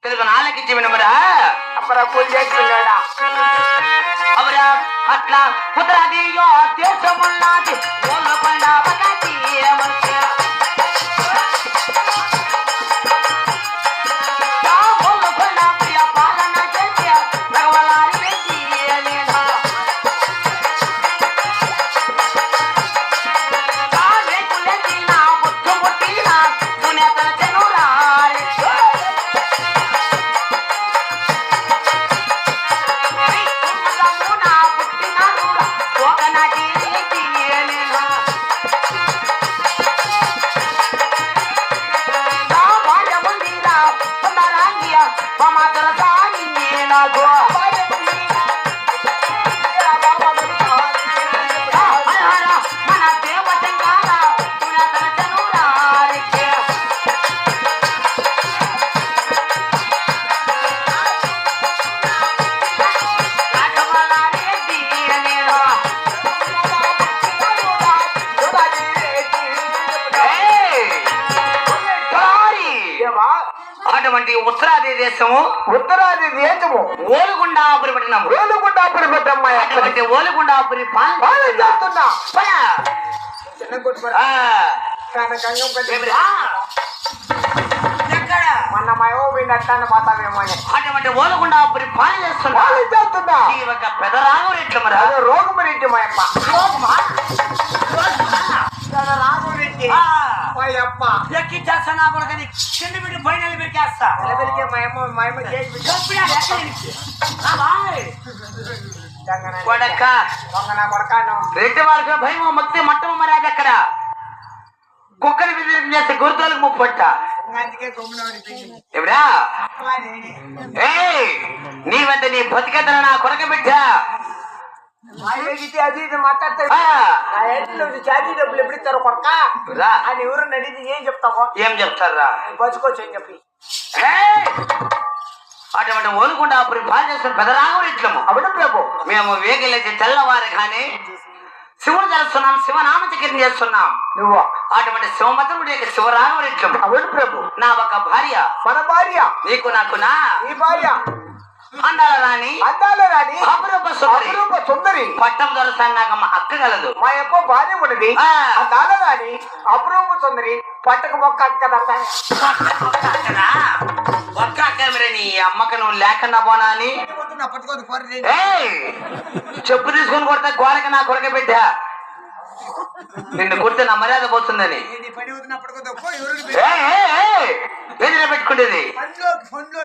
తెలుగు నాలకిచ్చి వినమరా అప్పుడు పూజ చేసుకున్నాడా అవరా అట్లా కుదరదియో దేశమున్నది ఓలకొండ ఒకటి ఓలకొండ ప్రియ పాలన చేసి భగవలారి వేసి నా బుద్ధు పుట్టిన సునేతల చెనురారి అటువంటి ఉత్తరాది దేశము ఓలుగుండాపురి పట్టణం అటువంటి ఓలుగుండాపురి పాలిస్తున్నా మొన్న మయోబిందట్టాన్ని పోతామేమో అని అటువంటి ఓలుగుండాపురి పాలిస్తున్నా ఈ ఒక పెదరాగు రెట్లు మరి అదే రోగము రెడ్డి మా అప్ప రాగు రెడ్డి మా అప్ప ఎక్కిచ్చేస్తా నా కొడుకని చిన్న బిడ్డ పైన పెట్టేస్తా నిలబెలికే మా అమ్మ చేసి కొడక నా కొడకాను రెడ్డి వాళ్ళకి భయమో మక్తి మట్టము మరి అది అక్కడ కుక్కని విజయం చేస్తే గుర్తులకు ముప్పట్ట అందుకే ఎవరా నీ వద్ద నీ బతికతను నా కొడక బిడ్డ అది ఇది మాట్లాడతాడు ఛార్జీ డబ్బులు ఎప్పుడు ఇస్తారు కొడక అని ఎవరు అడిగి ఏం చెప్తావో ఏం చెప్తారా బతుకోవచ్చు అని చెప్పి అటువంటి ఓలుగుండాపురి బాగా చేస్తున్న పెదరాగు రెట్లము అవును ప్రభు మేము వేగలేసి తెల్లవారు కానీ శివుడు చేస్తున్నాం శివనామచక్రం చేస్తున్నాం నువ్వు అటువంటి శివమతుడి యొక్క శివరాగం రెట్లము అవును ప్రభు నా ఒక భార్య మన భార్య నీకు నాకు నా ఈ భార్య అందాల రాణి అపురూప సుందరి పట్టం దొరసాగమ్మ అక్క కలదు మా యొక్క భార్య ఉన్నది అందాల రాణి అపురూప సుందరి పట్టక మొక్క అక్క ఒక్క అక్క మరి నీ అమ్మక నువ్వు లేకన్నా పోనా అని చెప్పు తీసుకొని కొడతా గోడక నా కొరక బిడ్డ నిన్ను కొడితే నా మర్యాద పోతుందని పెట్టుకునేది